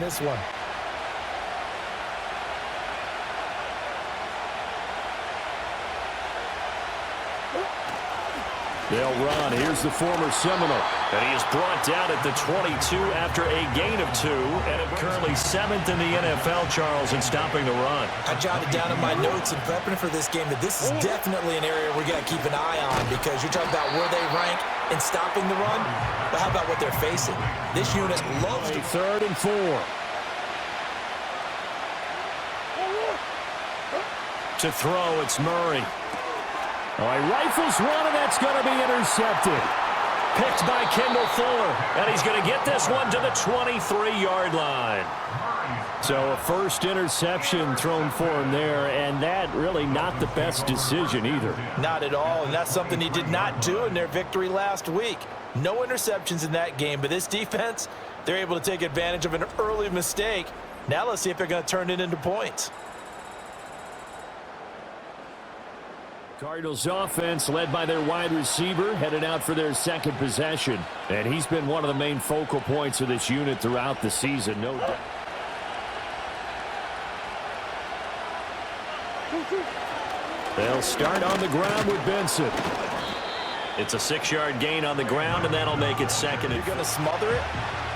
this one. They'll run. Here's the former Seminole. And he is brought down at the 22 after a gain of 2. And currently 7th in the NFL, Charles, in stopping the run. I jotted down in my notes in prepping for this game that this is definitely an area we got to keep an eye on, because you're talking about where they rank in stopping the run. But how about what they're facing? This unit loves to... 3rd and 4. To throw, it's Murray. Oh, he rifles one, and that's going to be intercepted. Picked by Kendall Fuller. And he's going to get this one to the 23-yard line. So a first interception thrown for him there, and that really not the best decision either. Not at all, and that's something he did not do in their victory last week. No interceptions in that game, but this defense, they're able to take advantage of an early mistake. Now let's see if they're going to turn it into points. Cardinals offense led by their wide receiver headed out for their second possession. And he's been one of the main focal points of this unit throughout the season, no doubt. They'll start on the ground with Benson. It's a 6-yard gain on the ground, and that'll make it second. You're going to smother it,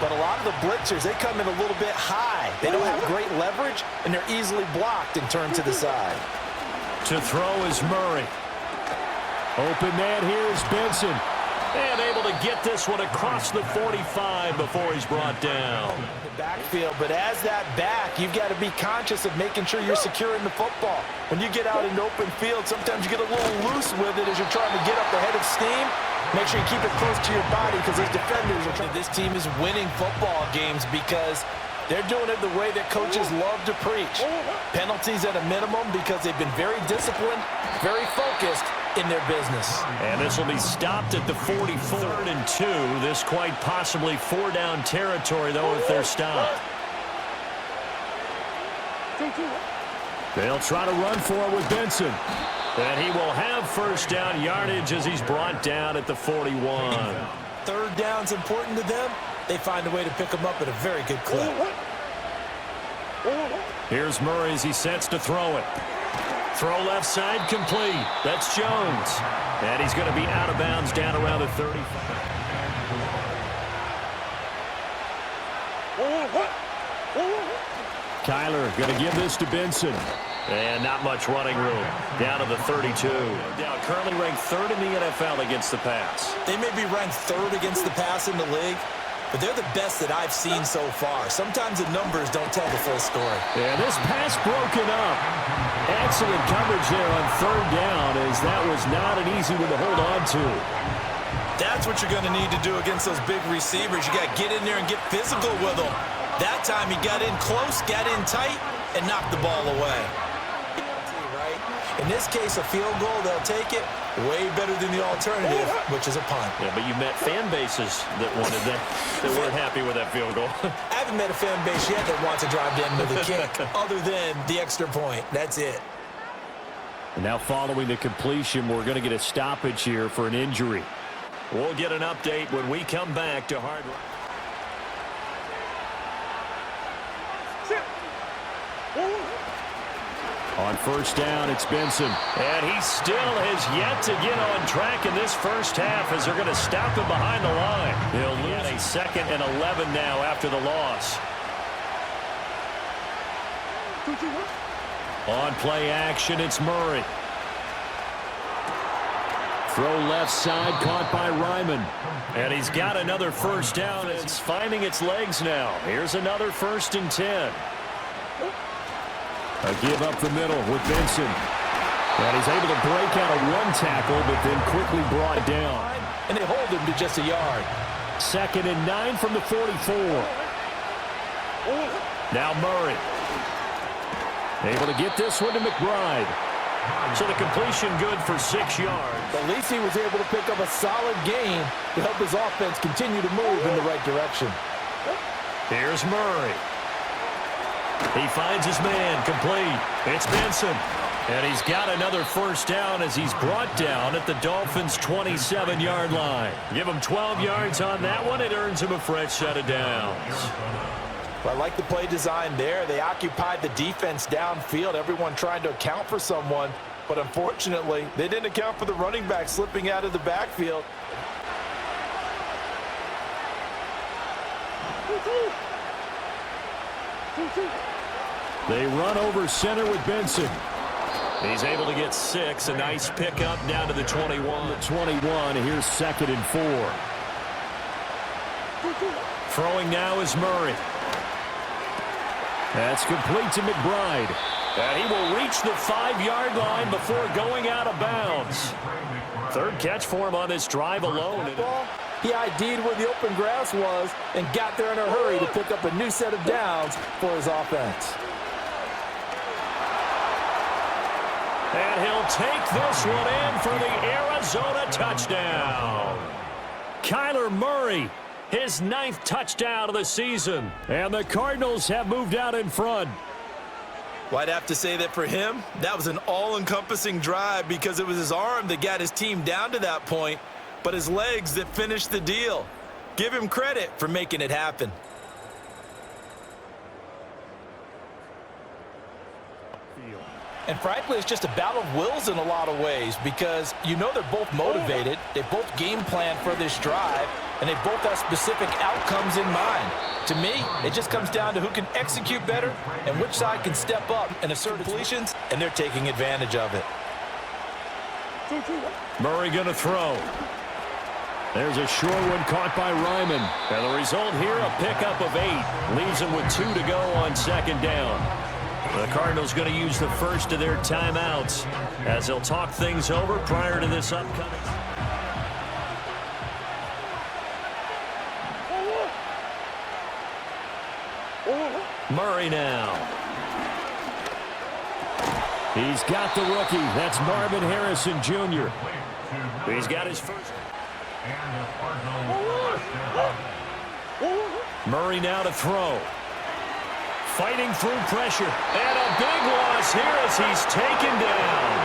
but a lot of the blitzers, they come in a little bit high. They don't have great leverage, and they're easily blocked and turned to the side. To throw is Murray. Open man here is Benson. And able to get this one across the 45 before he's brought down. The backfield, but as that back, you've got to be conscious of making sure you're securing the football. When you get out in the open field, sometimes you get a little loose with it as you're trying to get up ahead of steam. Make sure you keep it close to your body, because those defenders are trying. This team is winning football games because they're doing it the way that coaches love to preach. Penalties at a minimum, because they've been very disciplined, very focused in their business. And this will be stopped at the 44rd and 2. This quite possibly 4-down territory, though, if they're stopped. They'll try to run for it with Benson. And he will have first down yardage as he's brought down at the 41. 3rd down's important to them. They find a way to pick them up at a very good clip. Here's Murray as he sets to throw it. Throw left side complete. That's Jones. And he's going to be out of bounds down around the 35. Kyler going to give this to Benson. And not much running room. Down to the 32. Now currently ranked 3rd in the NFL against the pass. They may be ranked 3rd against the pass in the league, but they're the best that I've seen so far. Sometimes the numbers don't tell the full story. Yeah, this pass broken up. Excellent coverage there on 3rd down, as that was not an easy one to hold on to. That's what you're going to need to do against those big receivers. You got to get in there and get physical with them. That time he got in close, got in tight, and knocked the ball away. In this case, a field goal, they'll take it. Way better than the alternative, which is a punt. Yeah, but you met fan bases that wanted that, that weren't happy with that field goal. I haven't met a fan base yet that wants to drive in with a kick, other than the extra point. That's it. And now following the completion, we're going to get a stoppage here for an injury. We'll get an update when we come back to Hard Rock. On first down, it's Benson. And he still has yet to get on track in this first half, as they're going to stop him behind the line. He'll lose a 2nd and 11 now after the loss. On play action, it's Murray. Throw left side, caught by Ryman. And he's got another first down. It's finding its legs now. Here's another 1st and 10. A give up the middle with Benson. And he's able to break out of one tackle, but then quickly brought down. And they hold him to just a yard. 2nd and 9 from the 44. Now Murray. Able to get this one to McBride. So the completion good for 6 yards. At least he was able to pick up a solid gain to help his offense continue to move in the right direction. Here's Murray. He finds his man, complete. It's Benson. And he's got another first down as he's brought down at the Dolphins' 27-yard line. Give him 12 yards on that one. It earns him a fresh set of downs. I like the play design there. They occupied the defense downfield, everyone trying to account for someone. But unfortunately, they didn't account for the running back slipping out of the backfield. They run over center with Benson. He's able to get 6. A nice pickup down to the 21. The 21. Here's 2nd and 4. Throwing now is Murray. That's complete to McBride. And he will reach the 5-yard line before going out of bounds. 3rd catch for him on this drive alone. He ID'd where the open grass was and got there in a hurry to pick up a new set of downs for his offense. And he'll take this one in for the Arizona touchdown. Kyler Murray, his 9th touchdown of the season. And the Cardinals have moved out in front. Well, I'd have to say that for him, that was an all-encompassing drive because it was his arm that got his team down to that point, but his legs that finished the deal. Give him credit for making it happen. And frankly, it's just a battle of wills in a lot of ways because you know they're both motivated, they both game plan for this drive, and they both have specific outcomes in mind. To me, it just comes down to who can execute better and which side can step up and assert completions, and they're taking advantage of it. Murray going to throw. There's a short one caught by Ryman. And the result here, a pickup of 8. Leaves them with 2 to go on 2nd down. The Cardinals going to use the first of their timeouts as they'll talk things over prior to this upcoming. Murray now. He's got the rookie. That's Marvin Harrison Jr. He's got his first. Murray now to throw. Fighting through pressure. And a big loss here as he's taken down.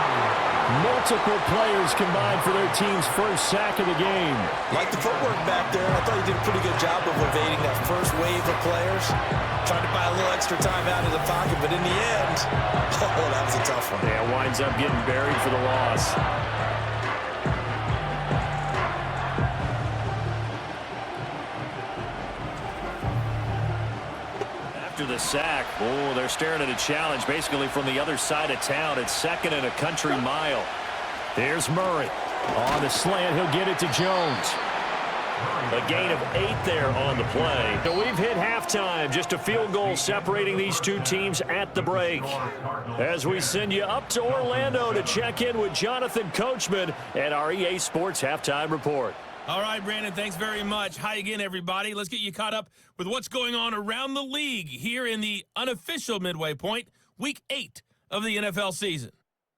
Multiple players combined for their team's first sack of the game. Like the footwork back there, I thought he did a pretty good job of evading that first wave of players. Trying to buy a little extra time out of the pocket, but in the end, oh, that was a tough one. Yeah, winds up getting buried for the loss. After the sack, oh, they're staring at a challenge basically from the other side of town. It's 2nd and a country mile. There's Murray. On the slant, he'll get it to Jones. A gain of 8 there on the play. So we've hit halftime. Just a field goal separating these two teams at the break. As we send you up to Orlando to check in with Jonathan Coachman and our EA Sports Halftime Report. All right, Brandon, thanks very much. Hi again, everybody. Let's get you caught up with what's going on around the league here in the unofficial midway point, Week 8 of the NFL season.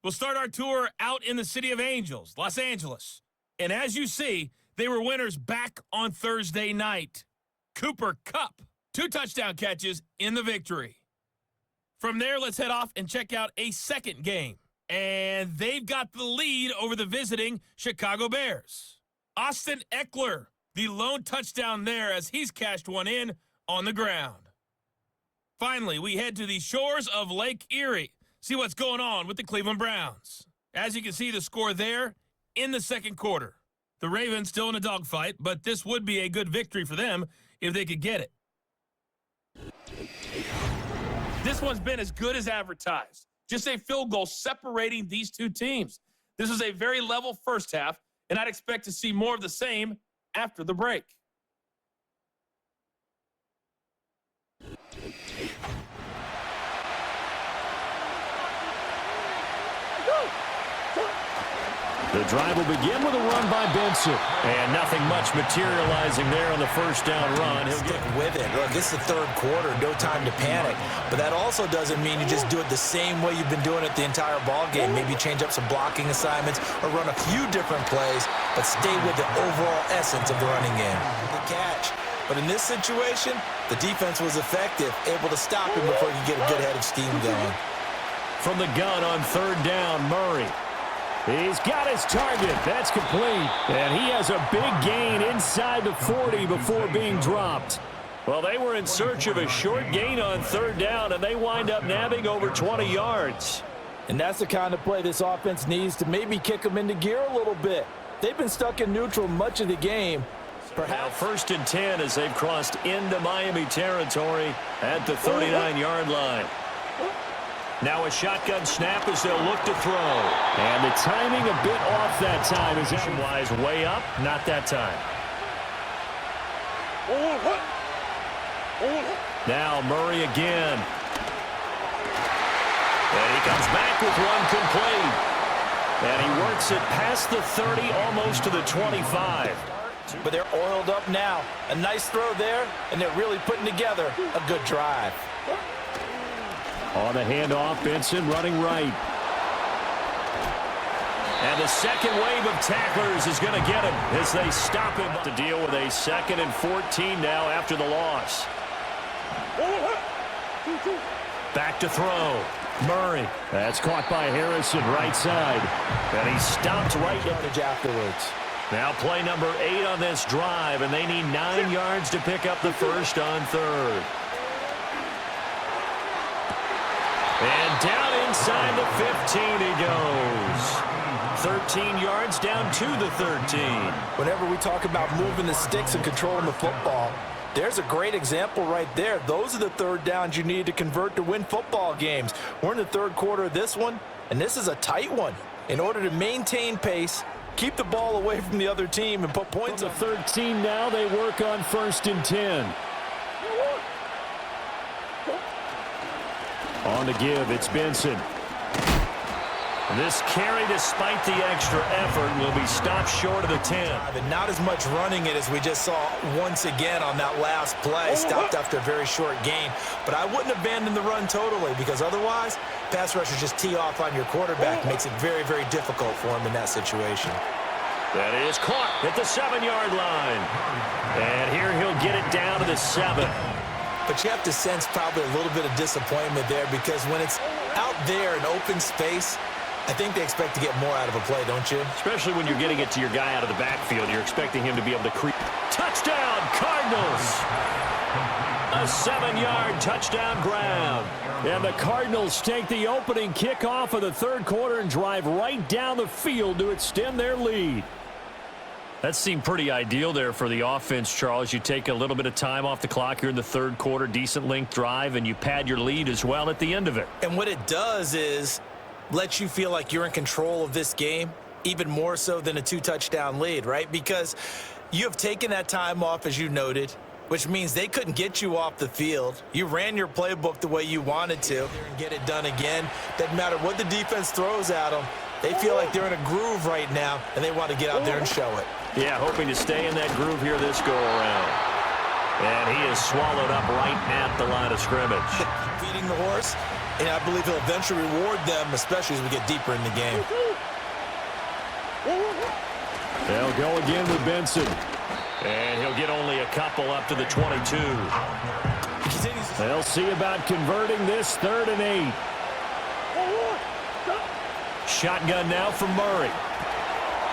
We'll start our tour out in the City of Angels, Los Angeles. And as you see, they were winners back on Thursday night. Cooper Kupp, 2 touchdown catches in the victory. From there, let's head off and check out a second game. And they've got the lead over the visiting Chicago Bears. Austin Eckler, the lone touchdown there as he's cashed one in on the ground. Finally, we head to the shores of Lake Erie. See what's going on with the Cleveland Browns. As you can see, the score there in the second quarter. The Ravens still in a dogfight, but this would be a good victory for them if they could get it. This one's been as good as advertised. Just a field goal separating these two teams. This was a very level first half, and I'd expect to see more of the same after the break. The drive will begin with a run by Benson. And nothing much materializing there on the first down run. He'll Stick with it. Look, this is the third quarter, no time to panic. But that also doesn't mean you just do it the same way you've been doing it the entire ball game. Maybe change up some blocking assignments or run a few different plays, but stay with the overall essence of the running game. Good catch. But in this situation, the defense was effective, able to stop him before he could get a good head of steam going. From the gun on third down, Murray. He's got his target. That's complete. And he has a big gain inside the 40 before being dropped. Well, they were in search of a short gain on third down, and they wind up nabbing over 20 yards. And that's the kind of play this offense needs to maybe kick them into gear a little bit. They've been stuck in neutral much of the game. Perhaps first and 10 as they've crossed into Miami territory at the 39-yard line. Now a shotgun snap as they'll look to throw. And the timing a bit off that time. Is Wise way up, not that time. Now Murray again. And he comes back with one complete. And he works it past the 30, almost to the 25. But they're oiled up now. A nice throw there, and they're really putting together a good drive. On the handoff, Benson running right. And the second wave of tacklers is going to get him as they stop him to deal with a 2nd and 14 now after the loss. Back to throw. Murray. That's caught by Harrison, right side. And he stopped right afterwards. Now play number 8 on this drive, and they need 9 yards to pick up the first on third. And down inside the 15 he goes. 13 yards down to the 13. Whenever we talk about moving the sticks and controlling the football, there's a great example right there. Those are the third downs you need to convert to win football games. We're in the third quarter of this one, and this is a tight one. In order to maintain pace, keep the ball away from the other team, and put points on the 13 now. They work on 1st and 10. On the give, it's Benson. This carry, despite the extra effort, will be stopped short of the 10. And not as much running it as we just saw once again on that last play. Stopped after a very short gain. But I wouldn't abandon the run totally, because otherwise, pass rushers just tee off on your quarterback. Makes it very, very difficult for him in that situation. That is caught at the 7-yard line. And here he'll get it down to the 7. But you have to sense probably a little bit of disappointment there, because when it's out there in open space, I think they expect to get more out of a play, don't you? Especially when you're getting it to your guy out of the backfield. You're expecting him to be able to creep. Touchdown, Cardinals! A 7-yard touchdown grab. And the Cardinals take the opening kickoff of the third quarter and drive right down the field to extend their lead. That seemed pretty ideal there for the offense, Charles. You take a little bit of time off the clock here in the third quarter, decent length drive, and you pad your lead as well at the end of it. And what it does is lets you feel like you're in control of this game, even more so than a 2-touchdown lead, right? Because you have taken that time off, as you noted, which means they couldn't get you off the field. You ran your playbook the way you wanted to and get it done again. Doesn't matter what the defense throws at them. They feel like they're in a groove right now, and they want to get out there and show it. Yeah, hoping to stay in that groove here this go-around. And he is swallowed up right at the line of scrimmage. Feeding the horse. And I believe he'll eventually reward them, especially as we get deeper in the game. They'll go again with Benson. And he'll get only a couple up to the 22. They'll see about converting this 3rd and 8. Shotgun now from Murray.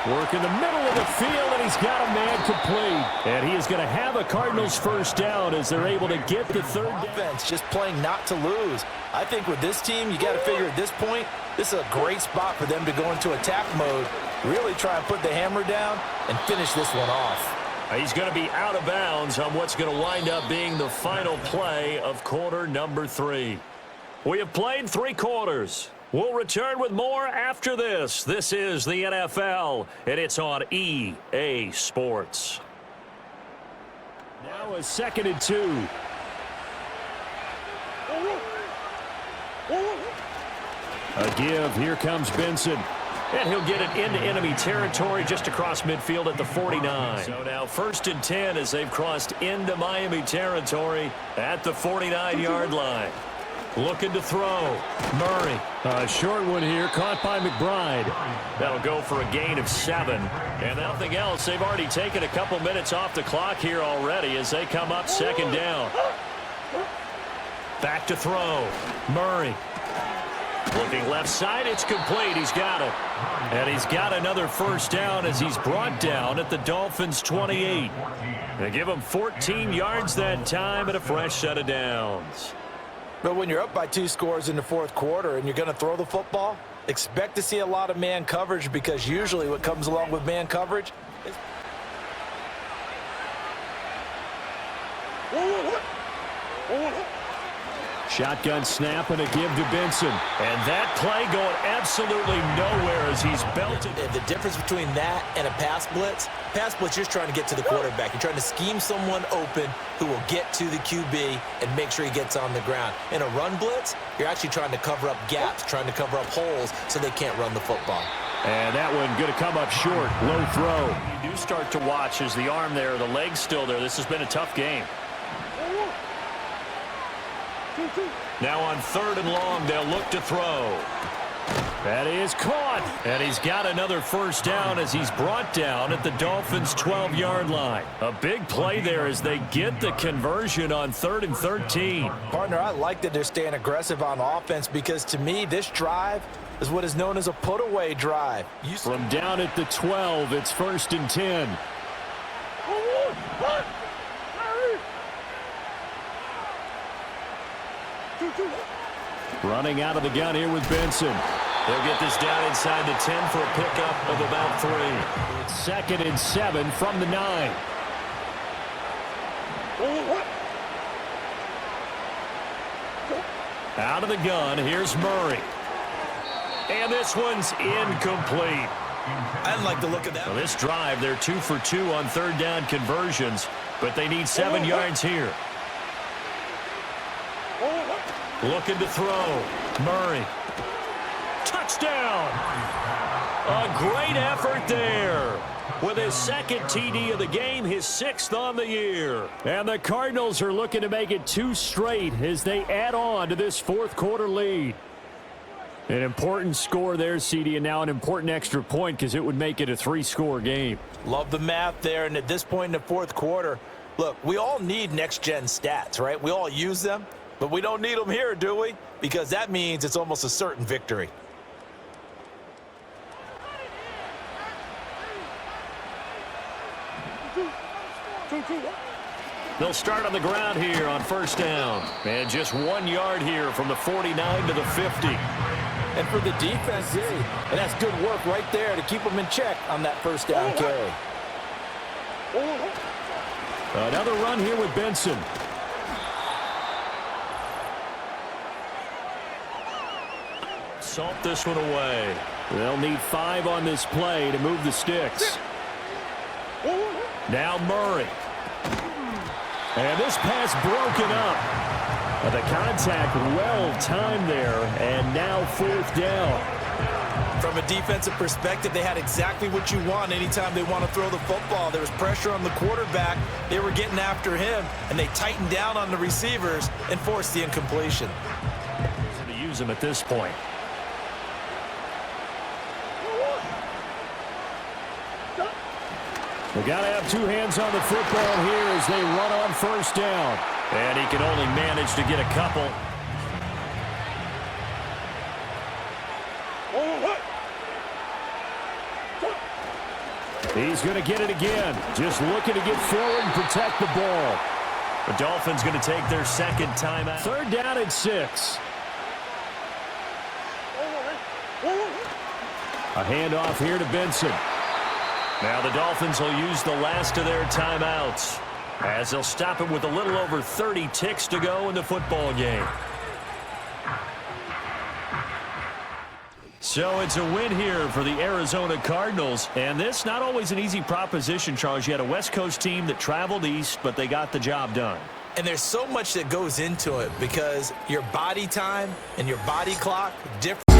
Work in the middle of the field, and he's got a man complete. And he is going to have a Cardinals first down as they're able to get the third down. Offense just playing not to lose. I think with this team, you got to figure at this point, this is a great spot for them to go into attack mode, really try and put the hammer down and finish this one off. He's going to be out of bounds on what's going to wind up being the final play of quarter number 3. We have played 3 quarters. We'll return with more after this. This is the NFL, and it's on EA Sports. Now a 2nd and 2. A give. Here comes Benson. And he'll get it into enemy territory just across midfield at the 49. So now 1st and 10 as they've crossed into Miami territory at the 49-yard line. Looking to throw. Murray. A short one here, caught by McBride. That'll go for a gain of 7. And nothing else. They've already taken a couple minutes off the clock here already as they come up 2nd down. Back to throw. Murray. Looking left side. It's complete. He's got it. And he's got another first down as he's brought down at the Dolphins' 28. They give him 14 yards that time and a fresh set of downs. But when you're up by 2 scores in the fourth quarter and you're going to throw the football, expect to see a lot of man coverage, because usually what comes along with man coverage is... Shotgun snap and a give to Benson. And that play going absolutely nowhere as he's belted. The difference between that and a pass blitz, you're trying to get to the quarterback. You're trying to scheme someone open who will get to the QB and make sure he gets on the ground. In a run blitz, you're actually trying to cover up gaps, trying to cover up holes so they can't run the football. And that one going to come up short. Low throw. You do start to watch as the arm there, the leg's still there. This has been a tough game. Now on 3rd and long, they'll look to throw. That is caught. And he's got another first down as he's brought down at the Dolphins' 12-yard line. A big play there as they get the conversion on 3rd and 13. Partner, I like that they're staying aggressive on offense, because to me, this drive is what is known as a put-away drive. From down at the 12, it's 1st and 10. Running out of the gun here with Benson. They'll get this down inside the 10 for a pickup of about 3. It's 2nd and 7 from the 9. Out of the gun, here's Murray. And this one's incomplete. I didn't like the look of that. Well, this drive, they're 2 for 2 on 3rd down conversions, but they need 7 yards here. Looking to throw. Murray. Touchdown! A great effort there. With his 2nd TD of the game, his 6th on the year. And the Cardinals are looking to make it 2 straight as they add on to this fourth quarter lead. An important score there, CD, and now an important extra point because it would make it a 3-score game. Love the math there, and at this point in the fourth quarter, look, we all need next-gen stats, right? We all use them. But we don't need them here, do we? Because that means it's almost a certain victory. They'll start on the ground here on 1st down. And just 1 yard here from the 49 to the 50. And for the defense, and that's good work right there to keep them in check on that 1st down carry. Another run here with Benson. Salt this one away. They'll need 5 on this play to move the sticks. Now Murray. And this pass broken up. The contact well timed there, and now 4th down. From a defensive perspective, they had exactly what you want anytime they want to throw the football. There was pressure on the quarterback. They were getting after him, and they tightened down on the receivers and forced the incompletion. To use him at this point. They got to have 2 hands on the football here as they run on 1st down. And he can only manage to get a couple. He's going to get it again. Just looking to get forward and protect the ball. The Dolphins going to take their 2nd timeout. 3rd down and 6. A handoff here to Benson. Now the Dolphins will use the last of their timeouts as they'll stop it with a little over 30 ticks to go in the football game. So it's a win here for the Arizona Cardinals. And this not always an easy proposition, Charles. You had a West Coast team that traveled east, but they got the job done. And there's so much that goes into it because your body time and your body clock different.